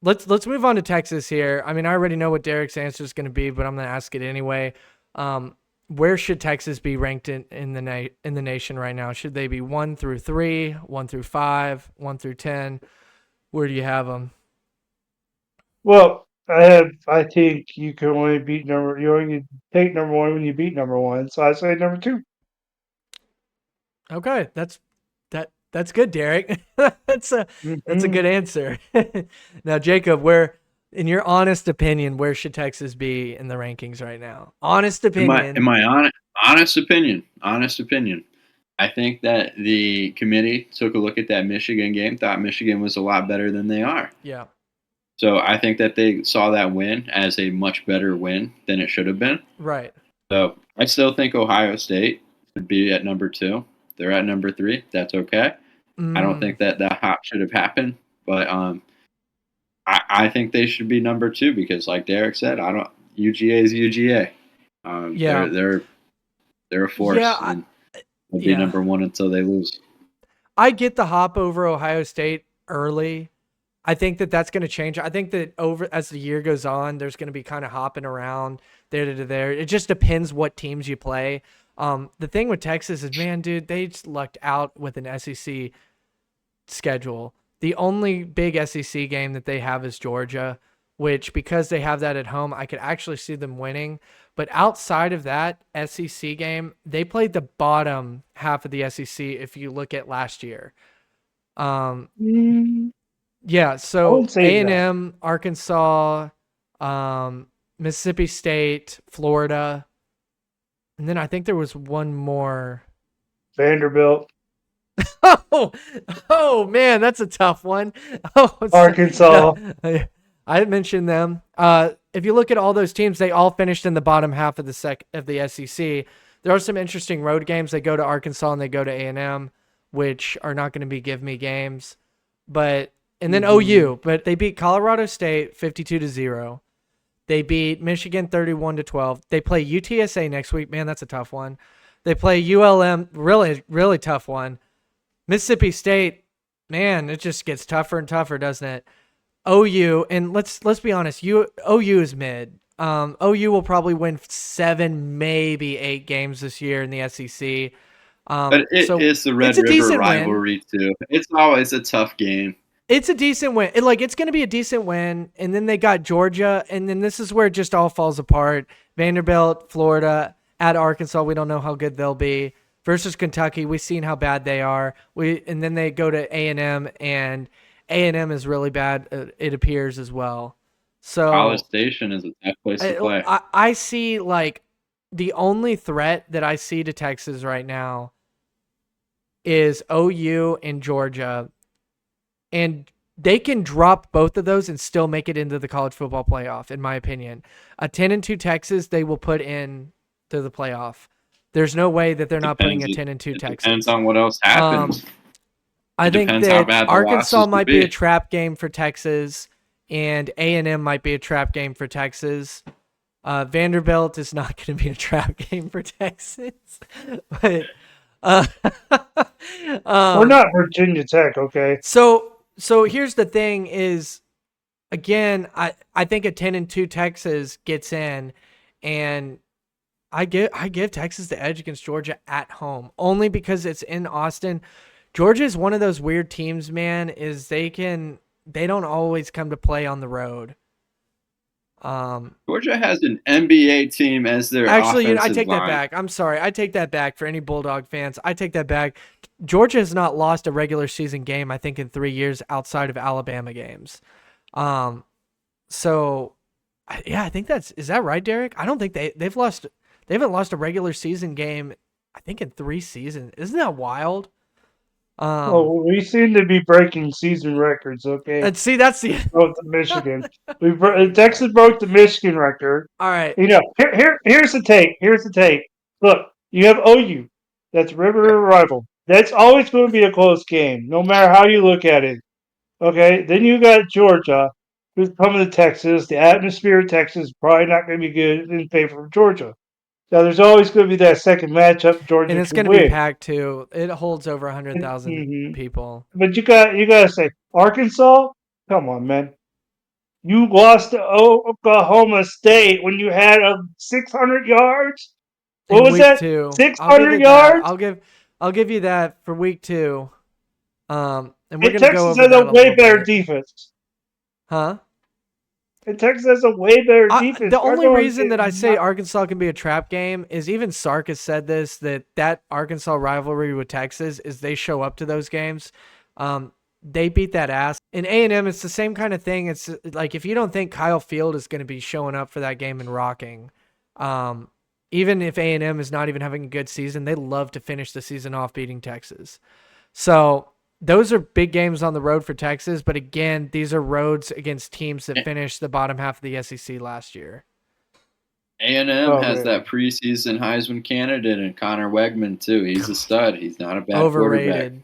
let's move on to Texas here. I mean, I already know what Derek's answer is going to be, but I'm going to ask it anyway. Where should Texas be ranked in the nation right now? Should they be 1 through 3, 1 through 5, 1 through 10? Where do you have them? Well, I think you can only beat number. You only take number one when you beat number one. So I say number two. Okay, that's good, Derek. That's a Hmm. good answer. Now, Jacob, where, in your honest opinion, where should Texas be in the rankings right now? Honest In opinion. my honest opinion, I think that the committee took a look at that Michigan game, thought Michigan was a lot better than they are. Yeah. So I think that they saw that win as a much better win than it should have been. Right. So I still think Ohio State should be at number 2. They're at number 3. That's okay. I don't Mm, think that that hop should have happened, but I think they should be number 2 because, like Derek said, I don't UGA is UGA. Um, yeah. they're they're they're a Yeah. force, and they'll be Yeah. number 1 until they lose. I get the hop over Ohio State early. I think that that's going to change. I think that over as the year goes on, there's going to be kind of hopping around there to there. It just depends what teams you play. The thing with Texas is, man, dude, they just lucked out with an SEC schedule. The only big SEC game that they have is Georgia, which, because they have that at home, I could actually see them winning. But outside of that SEC game, they played the bottom half of the SEC if you look at last year. Um, Mm, yeah, I so wouldn't say that. A&M, Arkansas, Mississippi State, Florida, and then I think there was one more. Vanderbilt, Oh, oh man, that's a tough one. Oh, Arkansas. yeah, I mentioned them. If you look at all those teams, they all finished in the bottom half of the SEC. There are some interesting road games. They go to Arkansas and they go to A&M, which are not going to be give me games. But and then Hmm. OU, but they beat Colorado State 52-0. They beat Michigan 31-12. They play UTSA next week. Man, that's a tough one. They play ULM, really, really tough one. Mississippi State, man, it just gets tougher and tougher, doesn't it? OU, and let's be honest, OU is mid. OU will probably win 7, maybe 8 games this year in the SEC. But it So is the it's Red a River decent win. rivalry too. It's always a tough game. It's a decent win. It's going to be a decent win. And then they got Georgia, and then this is where it just all falls apart. Vanderbilt, Florida, at Arkansas, we don't know how good they'll be. Versus Kentucky, we've seen how bad they are. And then they go to and A&M is really bad. It appears as well. College So Station is a tough place to play. I see like the only threat that I see to Texas right now is OU and Georgia, and they can drop both of those and still make it into the college football playoff, in my opinion. A 10-2 Texas, they will put in to the playoff. There's no way that they're not putting Depends. a 10-2 It depends Texas. on what else Um, happens. I It think depends how that bad the Arkansas losses will might be a be. trap game for Texas, and A&M might be a trap game for Texas. Vanderbilt is not going to be a trap game for Texas, but uh, We're um, not Virginia Tech, okay? so here's the thing: is again, I think a 10-2 Texas gets in, and I give Texas the edge against Georgia at home only because it's in Austin. Georgia is one of those weird teams, man. Is they don't always come to play on the road. Um, Georgia has an NBA team as their Actually, I offensive take that line. back. I'm sorry. I take that back for any Bulldog fans. I take that back. Georgia has not lost a regular season game, I think, in 3 years outside of Alabama games. Um, so yeah, I think is that right, Derek? I don't think they haven't lost a regular season game, I think, in 3 seasons. Isn't that wild? Um, Well, we seem to be breaking season records, okay? and see, that's the Broke the Michigan. Texas broke the Michigan record. all right. Here's the take. Here's the take. Look, you have OU. That's River rival. That's always going to be a close game, no matter how you look at it. Okay. Then you got Georgia, who's coming to Texas. The atmosphere of Texas is probably not going to be good in favor of Georgia. So there's always going to be that second matchup. And Georgia it's can going to be win. packed too. It holds over 100,000 Mhm. people. But you got to say Arkansas. Come on, man. You lost to Oklahoma State when you had 600 yards. What In was week that? 2. I'll give 600 it that. yards? I'll give you that for week 2. And we're And gonna go Texas over has a that a way little better bit. defense. Huh? And Texas has a way better defense. The only Arkansas reason that I is say not- Arkansas can be a trap game is even Sark has said this, that Arkansas rivalry with Texas is they show up to those games. They beat that ass. In A&M, it's the same kind of thing. It's like if you don't think Kyle Field is going to be showing up for that game and rocking, even if A&M is not even having a good season, they love to finish the season off beating Texas. So those are big games on the road for Texas. But again, these are roads against teams that finished the bottom half of the SEC last year. A&M has that preseason Heisman candidate and Connor Wegman too. He's a stud. He's not a bad quarterback. Overrated.